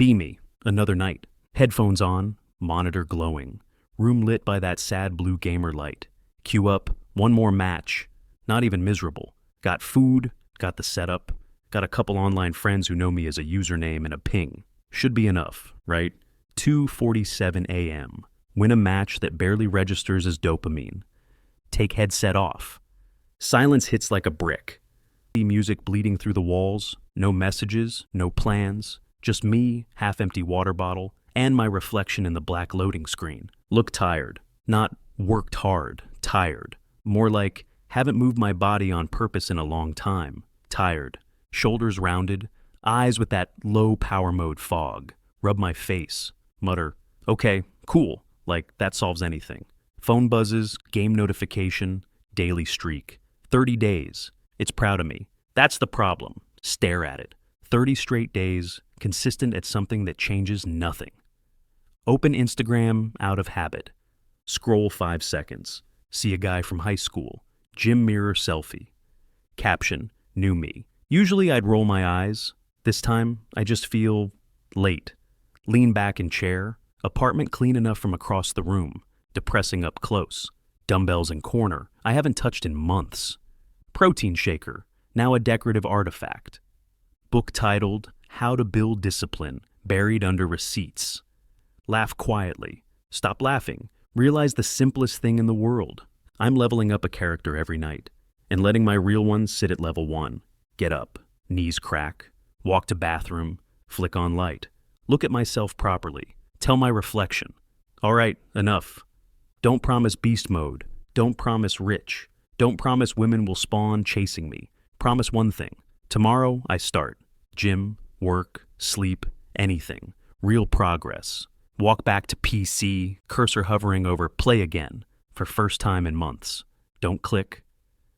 Be me, another night. Headphones on, monitor glowing. Room lit by that sad blue gamer light. Queue up, one more match. Not even miserable. Got food, got the setup. Got a couple online friends who know me as a username and a ping. Should be enough, right? 2:47 a.m. Win a match that barely registers as dopamine. Take headset off. Silence hits like a brick. Music bleeding through the walls. No messages, no plans. Just me, half-empty water bottle, and my reflection in the black loading screen. Look tired. Not worked hard, tired. More like, haven't moved my body on purpose in a long time. Tired. Shoulders rounded. Eyes with that low power mode fog. Rub my face. Mutter, okay, cool. Like, that solves anything. Phone buzzes, game notification, daily streak. 30 days. It's proud of me. That's the problem. Stare at it. 30 straight days, consistent at something that changes nothing. Open Instagram out of habit. Scroll 5 seconds. See a guy from high school. Gym mirror selfie. Caption, new me. Usually I'd roll my eyes. This time, I just feel late. Lean back in chair. Apartment clean enough from across the room. Depressing up close. Dumbbells in corner. I haven't touched in months. Protein shaker. Now a decorative artifact. Book titled, How to Build Discipline, buried under receipts. Laugh quietly. Stop laughing. Realize the simplest thing in the world. I'm leveling up a character every night, and letting my real one sit at level 1. Get up. Knees crack. Walk to bathroom. Flick on light. Look at myself properly. Tell my reflection. All right, enough. Don't promise beast mode. Don't promise rich. Don't promise women will spawn chasing me. Promise one thing. Tomorrow I start. Gym, work, sleep, anything. Real progress. Walk back to PC, cursor hovering over play again for first time in months. Don't click.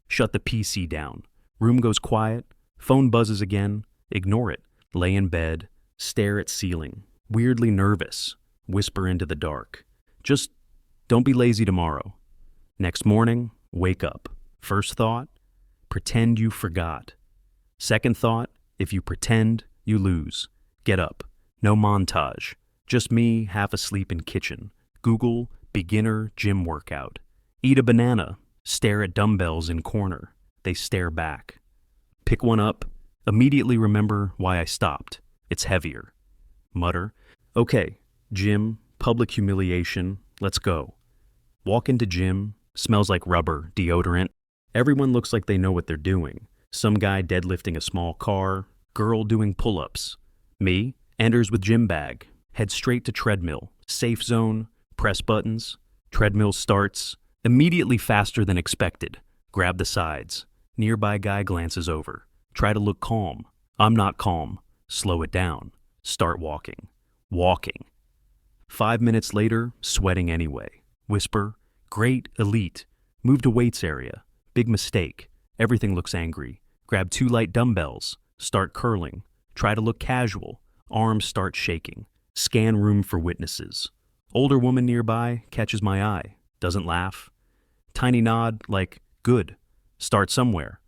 Shut the PC down. Room goes quiet. Phone buzzes again. Ignore it. Lay in bed. Stare at ceiling. Weirdly nervous. Whisper into the dark. Just don't be lazy tomorrow. Next morning, wake up. First thought, pretend you forgot. Second thought, if you pretend, you lose. Get up. No montage. Just me, half asleep in kitchen. Google, beginner gym workout. Eat a banana. Stare at dumbbells in corner. They stare back. Pick one up. Immediately remember why I stopped. It's heavier. Mutter, okay, gym, public humiliation, let's go. Walk into gym, smells like rubber, deodorant. Everyone looks like they know what they're doing. Some guy deadlifting a small car, girl doing pull-ups. Me, enters with gym bag, head straight to treadmill, safe zone, press buttons. Treadmill starts, immediately faster than expected. Grab the sides. Nearby guy glances over. Try to look calm. I'm not calm. Slow it down. Start walking. Walking. 5 minutes later, sweating anyway. Whisper, great, elite. Move to weights area. Big mistake. Everything looks angry. Grab 2 light dumbbells. Start curling. Try to look casual. Arms start shaking. Scan room for witnesses. Older woman nearby catches my eye. Doesn't laugh. Tiny nod like, good. Start somewhere.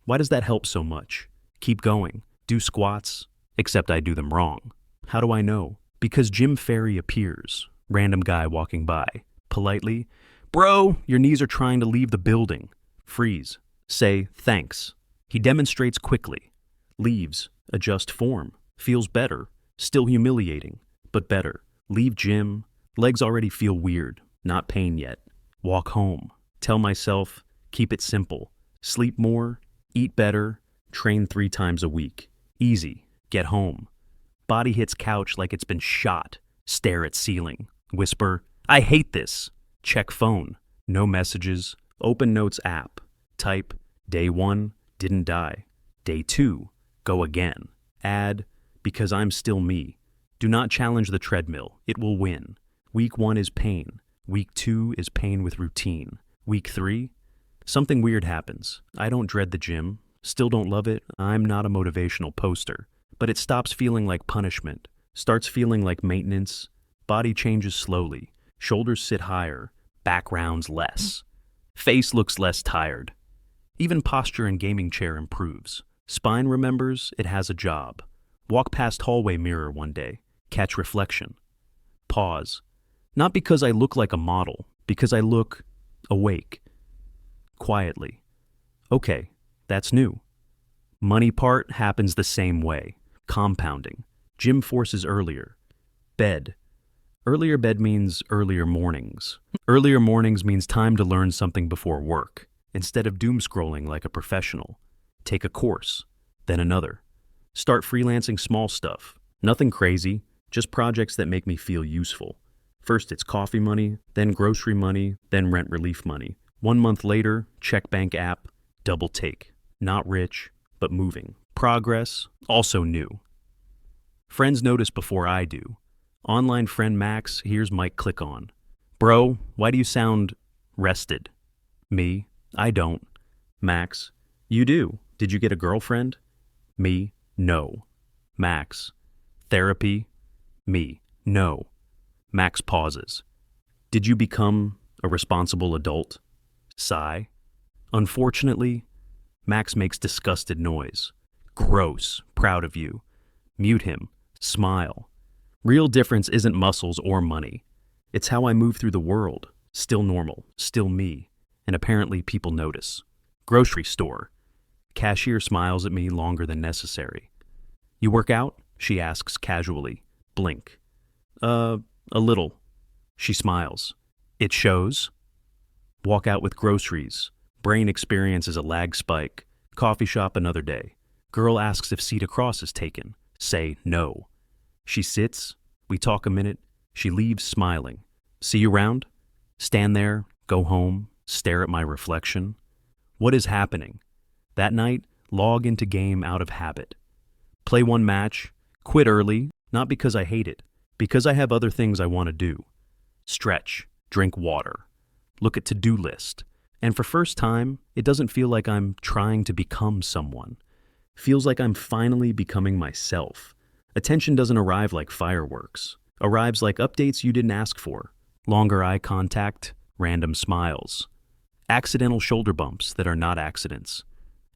Why does that help so much? Keep going. Do squats. Except I do them wrong. How do I know? Because Jim Ferry appears. Random guy walking by. Politely, bro, your knees are trying to leave the building. Freeze. Say, thanks. He demonstrates quickly. Leaves. Adjust form. Feels better. Still humiliating, but better. Leave gym. Legs already feel weird. Not pain yet. Walk home. Tell myself, keep it simple. Sleep more. Eat better. Train 3 times a week. Easy. Get home. Body hits couch like it's been shot. Stare at ceiling. Whisper, I hate this. Check phone. No messages. Open notes app. Type, day 1, didn't die. Day 2, go again. Add, because I'm still me. Do not challenge the treadmill. It will win. Week 1 is pain. Week 2 is pain with routine. Week 3, something weird happens. I don't dread the gym. Still don't love it. I'm not a motivational poster. But it stops feeling like punishment, starts feeling like maintenance. Body changes slowly. Shoulders sit higher. Back rounds less. Face looks less tired. Even posture in gaming chair improves. Spine remembers it has a job. Walk past hallway mirror one day. Catch reflection. Pause. Not because I look like a model, because I look awake. Quietly. Okay, that's new. Money part happens the same way. Compounding. Gym forces earlier. Bed. Earlier bed means earlier mornings. Earlier mornings means time to learn something before work, instead of doom scrolling like a professional. Take a course, then another. Start freelancing small stuff. Nothing crazy, just projects that make me feel useful. First it's coffee money, then grocery money, then rent relief money. 1 month later, check bank app, double take. Not rich, but moving. Progress, also new. Friends notice before I do. Online friend Max hears Mike click on. Bro, why do you sound rested? Me, I don't. Max, you do. Did you get a girlfriend? Me, no. Max, therapy? Me, no. Max pauses. Did you become a responsible adult? Sigh. Unfortunately, Max makes disgusted noise. Gross, proud of you. Mute him. Smile. Real difference isn't muscles or money. It's how I move through the world. Still normal, still me. And apparently people notice. Grocery store. Cashier smiles at me longer than necessary. You work out? She asks casually. Blink. A little. She smiles. It shows. Walk out with groceries. Brain experiences a lag spike. Coffee shop another day. Girl asks if seat across is taken. Say no. She sits. We talk a minute. She leaves smiling. See you around? Stand there, go home, stare at my reflection. What is happening? That night, log into game out of habit. Play one match, quit early, not because I hate it, because I have other things I want to do. Stretch, drink water, look at to-do list. And for first time, it doesn't feel like I'm trying to become someone. Feels like I'm finally becoming myself. Attention doesn't arrive like fireworks. Arrives like updates you didn't ask for. Longer eye contact, random smiles. Accidental shoulder bumps that are not accidents.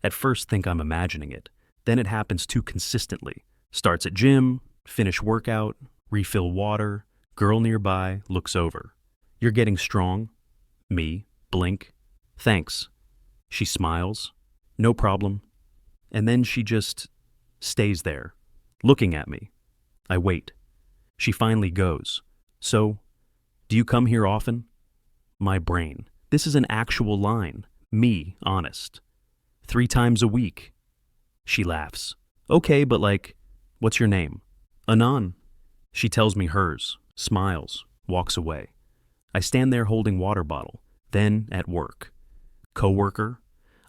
At first think I'm imagining it. Then it happens too consistently. Starts at gym, finish workout, refill water, girl nearby looks over. You're getting strong. Me, blink. Thanks. She smiles. No problem. And then she just stays there, looking at me. I wait. She finally goes. So, do you come here often? My brain. This is an actual line. Me, honest. 3 times a week. She laughs. Okay, but like, what's your name? Anan. She tells me hers, smiles, walks away. I stand there holding water bottle, then at work. Coworker.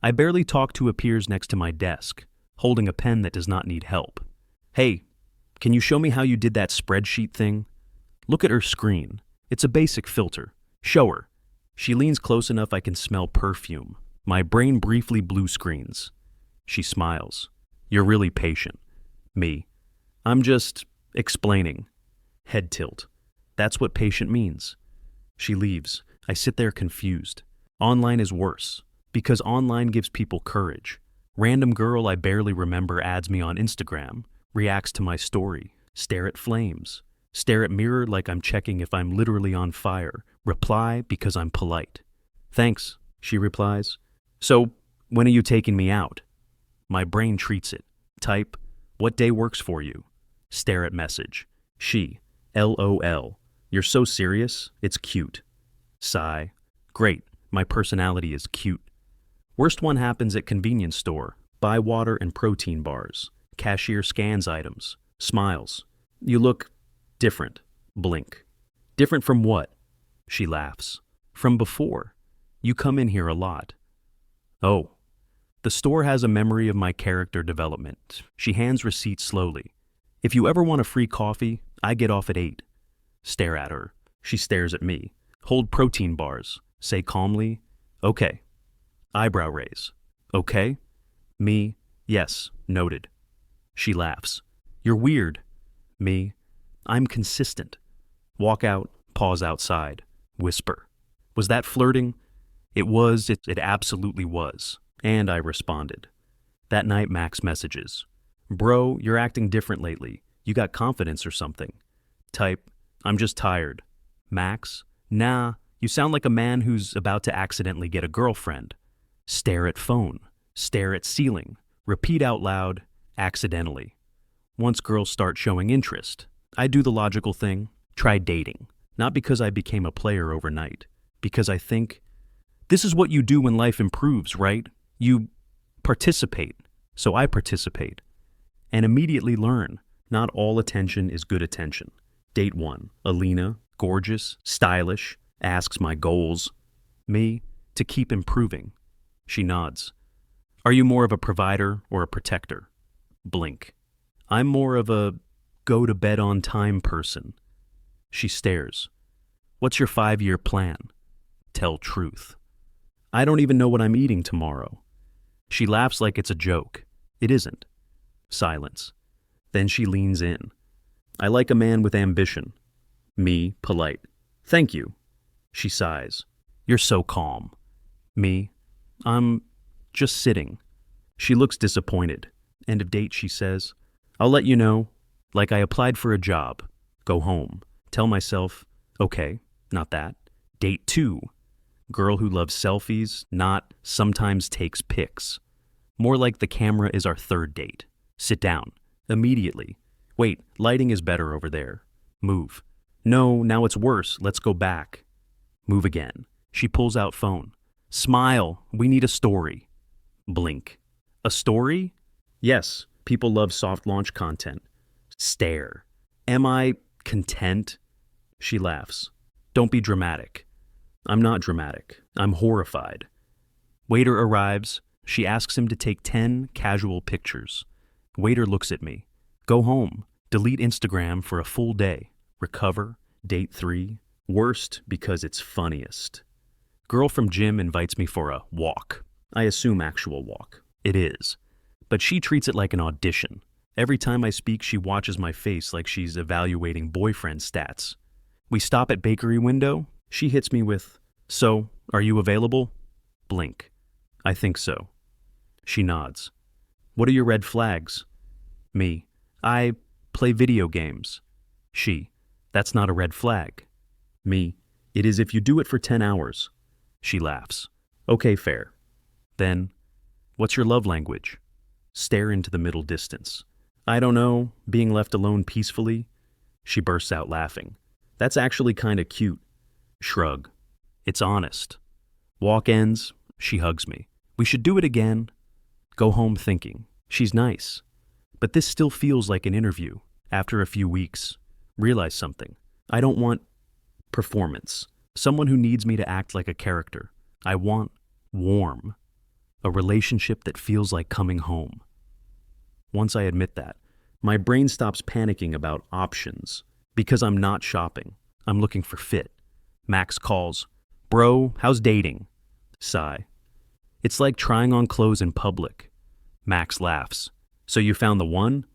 I barely talk to appears next to my desk, holding a pen that does not need help. Hey, can you show me how you did that spreadsheet thing? Look at her screen. It's a basic filter. Show her. She leans close enough I can smell perfume. My brain briefly blue screens. She smiles. You're really patient. Me. I'm just explaining. Head tilt. That's what patient means. She leaves. I sit there confused. Online is worse, because online gives people courage. Random girl I barely remember adds me on Instagram, reacts to my story, stare at flames, stare at mirror like I'm checking if I'm literally on fire, reply because I'm polite. Thanks, she replies. So, when are you taking me out? My brain treats it. Type, what day works for you? Stare at message. She, LOL. You're so serious, it's cute. Sigh. Great, my personality is cute. Worst one happens at convenience store. Buy water and protein bars. Cashier scans items. Smiles. You look different. Blink. Different from what? She laughs. From before. You come in here a lot. Oh. The store has a memory of my character development. She hands receipt slowly. If you ever want a free coffee, I get off at 8. Stare at her. She stares at me. Hold protein bars. Say calmly, okay. Eyebrow raise. Okay? Me, yes, noted. She laughs. You're weird. Me, I'm consistent. Walk out, pause outside. Whisper. Was that flirting? It was, it absolutely was. And I responded. That night Max messages. Bro, you're acting different lately. You got confidence or something. Type, I'm just tired. Max, nah, you sound like a man who's about to accidentally get a girlfriend. Stare at phone. Stare at ceiling. Repeat out loud, accidentally. Once girls start showing interest, I do the logical thing, try dating. Not because I became a player overnight, because I think, this is what you do when life improves, right? You participate. So I participate. And immediately learn, not all attention is good attention. Date 1, Alina, gorgeous, stylish, asks my goals. Me, to keep improving. She nods. Are you more of a provider or a protector? Blink. I'm more of a go to bed on time person. She stares. What's your 5-year plan? Tell truth. I don't even know what I'm eating tomorrow. She laughs like it's a joke. It isn't. Silence. Then she leans in. I like a man with ambition. Me, polite. Thank you. She sighs. You're so calm. Me, I'm just sitting. She looks disappointed. End of date, she says. I'll let you know. Like I applied for a job. Go home. Tell myself, okay, not that. Date 2. Girl who loves selfies, not sometimes takes pics. More like the camera is our third date. Sit down. Immediately. Wait, lighting is better over there. Move. No, now it's worse. Let's go back. Move again. She pulls out phone. Smile. We need a story. Blink. A story? Yes, people love soft launch content. Stare. Am I content? She laughs. Don't be dramatic. I'm not dramatic. I'm horrified. Waiter arrives. She asks him to take 10 casual pictures. Waiter looks at me. Go home. Delete Instagram for a full day. Recover. Date 3. Worst because it's funniest. Girl from gym invites me for a walk. I assume actual walk. It is. But she treats it like an audition. Every time I speak, she watches my face like she's evaluating boyfriend stats. We stop at bakery window. She hits me with, so, are you available? Blink. I think so. She nods. What are your red flags? Me. I play video games. She. That's not a red flag. Me. It is if you do it for 10 hours. She laughs. Okay, fair. Then, what's your love language? Stare into the middle distance. I don't know, being left alone peacefully. She bursts out laughing. That's actually kinda cute. Shrug. It's honest. Walk ends. She hugs me. We should do it again. Go home thinking. She's nice. But this still feels like an interview. After a few weeks, realize something. I don't want performance. Someone who needs me to act like a character. I want warm. A relationship that feels like coming home. Once I admit that, my brain stops panicking about options. Because I'm not shopping. I'm looking for fit. Max calls. Bro, how's dating? Sigh. It's like trying on clothes in public. Max laughs. So you found the one?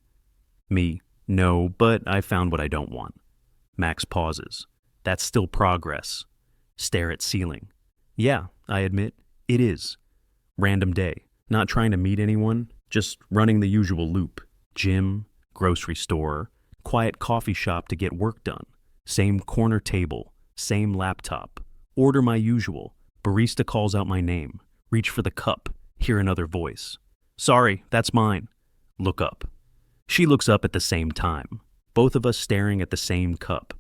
Me. No, but I found what I don't want. Max pauses. That's still progress. Stare at ceiling. Yeah, I admit, it is. Random day. Not trying to meet anyone, just running the usual loop. Gym, grocery store, quiet coffee shop to get work done. Same corner table, same laptop. Order my usual. Barista calls out my name. Reach for the cup. Hear another voice. Sorry, that's mine. Look up. She looks up at the same time. Both of us staring at the same cup.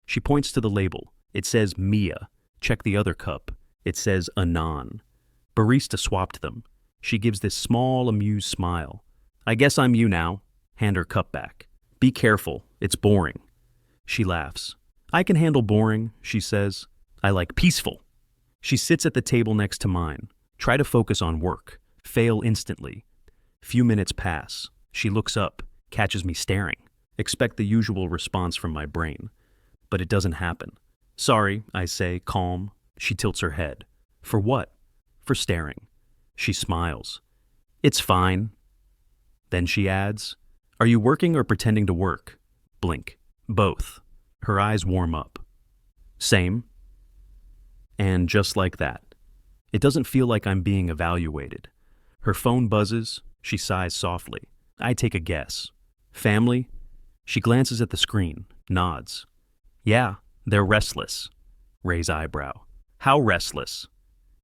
She points to the label. It says Mia. Check the other cup. It says Anon. Barista swapped them. She gives this small, amused smile. I guess I'm you now. Hand her cup back. Be careful. It's boring. She laughs. I can handle boring, she says. I like peaceful. She sits at the table next to mine. Try to focus on work. Fail instantly. Few minutes pass. She looks up, catches me staring. Expect the usual response from my brain. But it doesn't happen. Sorry, I say, calm. She tilts her head. For what? For staring. She smiles. It's fine. Then she adds, Are you working or pretending to work? Blink. Both. Her eyes warm up. Same. And just like that. It doesn't feel like I'm being evaluated. Her phone buzzes. She sighs softly. I take a guess. Family? She glances at the screen, nods. Yeah, they're restless. Raise eyebrow. How restless?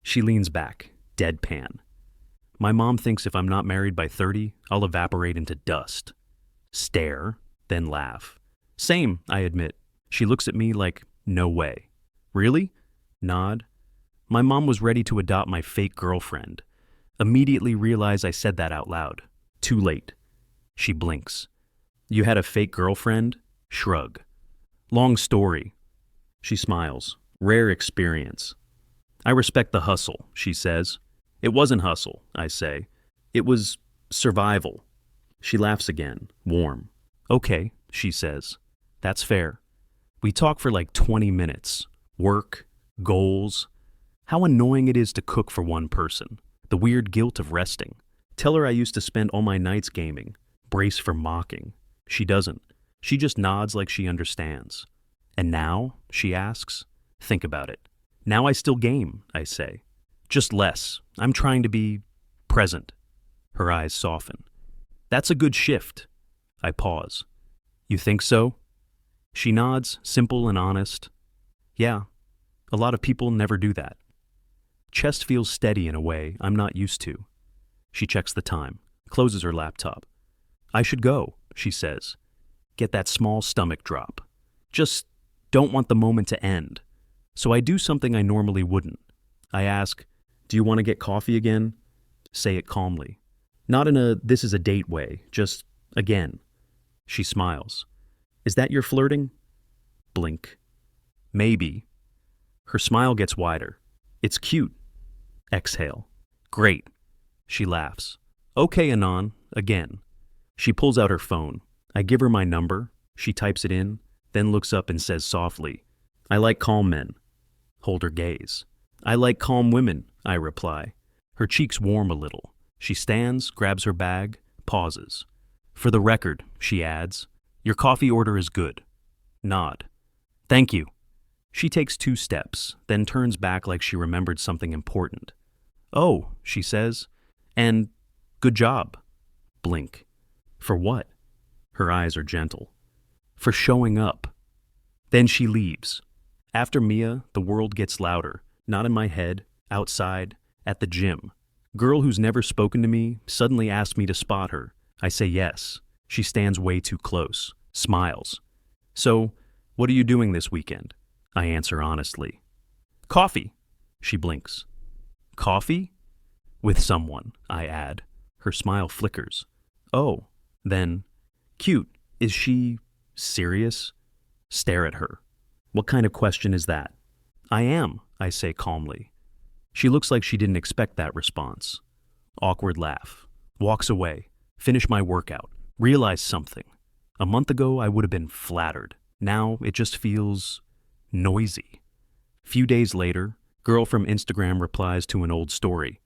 She leans back, deadpan. My mom thinks if I'm not married by 30, I'll evaporate into dust. Stare, then laugh. Same, I admit. She looks at me like, no way. Really? Nod. My mom was ready to adopt my fake girlfriend. Immediately realize I said that out loud. Too late. She blinks. You had a fake girlfriend? Shrug. Long story. She smiles. Rare experience. I respect the hustle, she says. It wasn't hustle, I say. It was survival. She laughs again, warm. Okay, she says. That's fair. We talk for like 20 minutes. Work, goals, how annoying it is to cook for one person, the weird guilt of resting. Tell her I used to spend all my nights gaming, brace for mocking. She doesn't. She just nods like she understands. And now, she asks, think about it. Now I still game, I say. Just less. I'm trying to be present. Her eyes soften. That's a good shift. I pause. You think so? She nods, simple and honest. Yeah, a lot of people never do that. Chest feels steady in a way I'm not used to. She checks the time, closes her laptop. I should go, she says. Get that small stomach drop. Just don't want the moment to end. So I do something I normally wouldn't. I ask, do you want to get coffee again? Say it calmly. Not in a this is a date way, just again. She smiles. Is that your flirting? Blink. Maybe. Her smile gets wider. It's cute. Exhale. Great. She laughs. Okay, Anon, again. She pulls out her phone. I give her my number. She types it in, then looks up and says softly, I like calm men. Hold her gaze. I like calm women, I reply. Her cheeks warm a little. She stands, grabs her bag, pauses. For the record, she adds, your coffee order is good. Nod. Thank you. She takes 2 steps, then turns back like she remembered something important. Oh, she says, and good job. Blink. For what? Her eyes are gentle. For showing up. Then she leaves. After Mia, the world gets louder, not in my head, outside, at the gym. Girl who's never spoken to me suddenly asks me to spot her. I say yes. She stands way too close, smiles. So, what are you doing this weekend? I answer honestly. Coffee. She blinks. Coffee? With someone, I add. Her smile flickers. Oh, then, cute. Is she serious? Stare at her. What kind of question is that? I am, I say calmly. She looks like she didn't expect that response. Awkward laugh. Walks away. Finish my workout. Realize something. A month ago, I would have been flattered. Now, it just feels noisy. Few days later, girl from Instagram replies to an old story.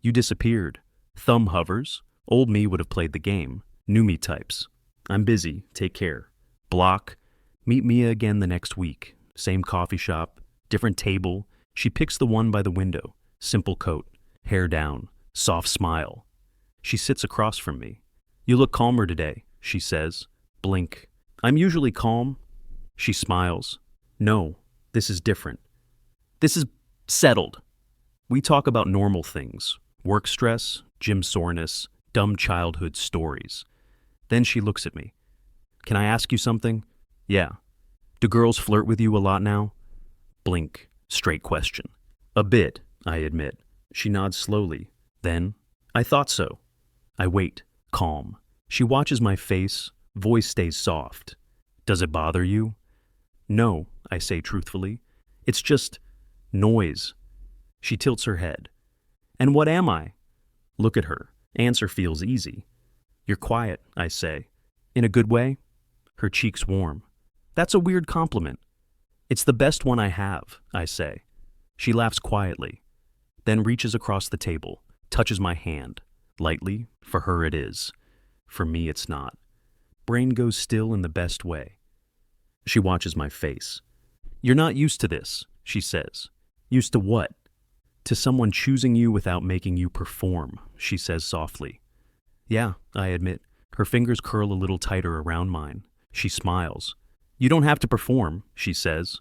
You disappeared. Thumb hovers. Old me would have played the game. New me types. I'm busy. Take care. Block. Meet Mia again the next week. Same coffee shop. Different table. She picks the one by the window. Simple coat. Hair down. Soft smile. She sits across from me. You look calmer today, she says. Blink. I'm usually calm. She smiles. No, this is different. This is settled. We talk about normal things. Work stress, gym soreness, dumb childhood stories. Then she looks at me. Can I ask you something? Yeah. Do girls flirt with you a lot now? Blink. Straight question. A bit, I admit. She nods slowly. Then, I thought so. I wait, calm. She watches my face, voice stays soft. Does it bother you? No, I say truthfully. It's just noise. She tilts her head. And what am I? Look at her. Answer feels easy. You're quiet, I say. In a good way? Her cheeks warm. That's a weird compliment. It's the best one I have, I say. She laughs quietly, then reaches across the table, touches my hand. Lightly, for her it is. For me it's not. Brain goes still in the best way. She watches my face. You're not used to this, she says. Used to what? To someone choosing you without making you perform, she says softly. Yeah, I admit. Her fingers curl a little tighter around mine. She smiles. You don't have to perform, she says.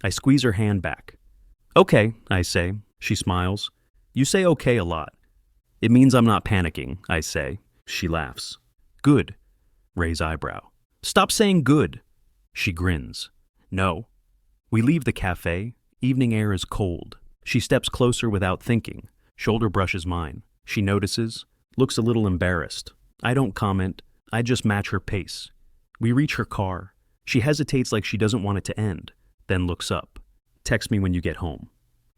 I squeeze her hand back. Okay, I say. She smiles. You say okay a lot. It means I'm not panicking, I say. She laughs. Good. Raise eyebrow. Stop saying good. She grins. No. We leave the cafe. Evening air is cold. She steps closer without thinking. Shoulder brushes mine. She notices. Looks a little embarrassed. I don't comment. I just match her pace. We reach her car. She hesitates like she doesn't want it to end, then looks up. Text me when you get home.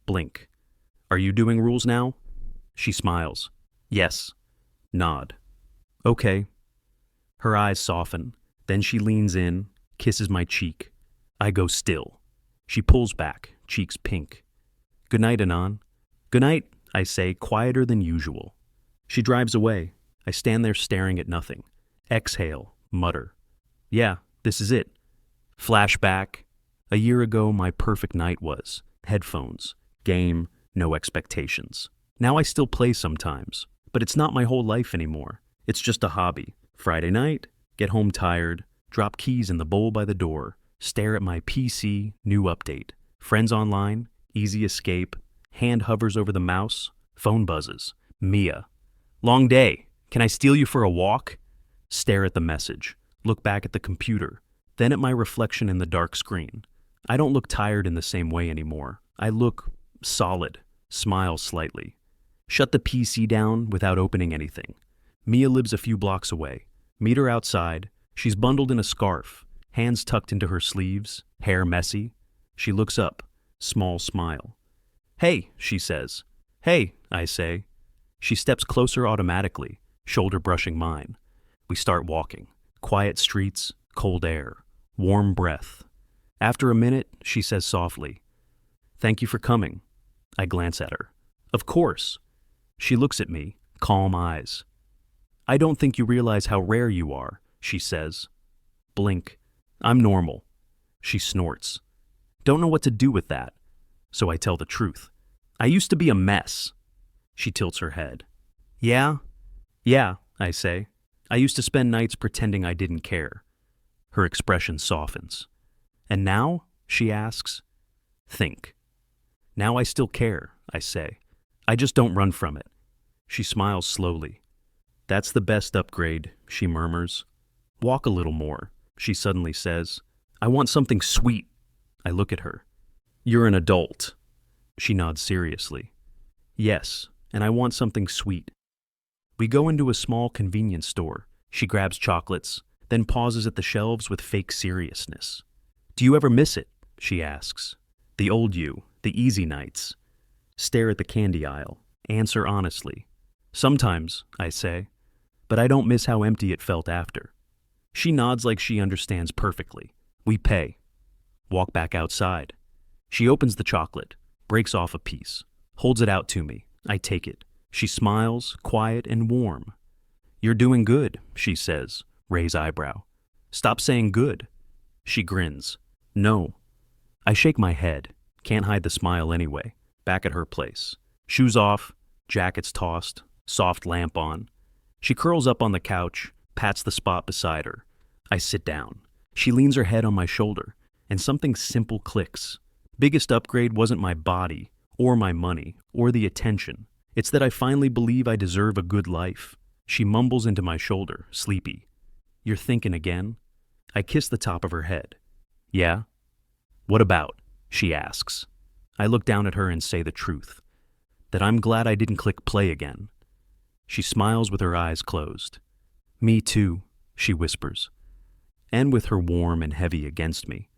Blink. Are you doing rules now? She smiles. Yes. Nod. Okay. Her eyes soften. Then she leans in, kisses my cheek. I go still. She pulls back, cheeks pink. Good night, Anan. Good night, I say, quieter than usual. She drives away. I stand there staring at nothing. Exhale, mutter. Yeah, this is it. Flashback. A year ago, my perfect night was headphones, game, no expectations. Now I still play sometimes, but it's not my whole life anymore. It's just a hobby. Friday night, get home tired, drop keys in the bowl by the door, stare at my PC, new update. Friends online, easy escape, hand hovers over the mouse, phone buzzes. Mia. Long day. Can I steal you for a walk? Stare at the message. Look back at the computer. Then at my reflection in the dark screen. I don't look tired in the same way anymore. I look solid. Smile slightly. Shut the PC down without opening anything. Mia lives a few blocks away. Meet her outside. She's bundled in a scarf, hands tucked into her sleeves, hair messy. She looks up. Small smile. Hey, she says. Hey, I say. She steps closer automatically, shoulder brushing mine. We start walking. Quiet streets, cold air, warm breath. After a minute, she says softly, Thank you for coming. I glance at her. Of course. She looks at me, calm eyes. I don't think you realize how rare you are, she says. Blink. I'm normal. She snorts. Don't know what to do with that. So I tell the truth. I used to be a mess. She tilts her head. Yeah? Yeah, I say. I used to spend nights pretending I didn't care. Her expression softens. And now? She asks. Think. Now I still care, I say. I just don't run from it. She smiles slowly. That's the best upgrade, she murmurs. Walk a little more, she suddenly says. I want something sweet. I look at her. You're an adult. She nods seriously. Yes, and I want something sweet. We go into a small convenience store. She grabs chocolates, then pauses at the shelves with fake seriousness. Do you ever miss it? She asks. The old you, the easy nights. Stare at the candy aisle. Answer honestly. Sometimes, I say, but I don't miss how empty it felt after. She nods like she understands perfectly. We pay. Walk back outside. She opens the chocolate, breaks off a piece, holds it out to me. I take it. She smiles, quiet and warm. You're doing good, she says, raise eyebrow. Stop saying good. She grins. No. I shake my head. Can't hide the smile anyway. Back at her place. Shoes off, jackets tossed, soft lamp on. She curls up on the couch, pats the spot beside her. I sit down. She leans her head on my shoulder, and something simple clicks. Biggest upgrade wasn't my body, or my money, or the attention. It's that I finally believe I deserve a good life. She mumbles into my shoulder, sleepy. You're thinking again? I kiss the top of her head. Yeah? What about? She asks. I look down at her and say the truth. That I'm glad I didn't click play again. She smiles with her eyes closed. Me too, she whispers. And with her warm and heavy against me.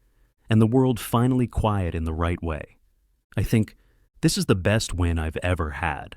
And the world finally quiet in the right way. I think, this is the best win I've ever had.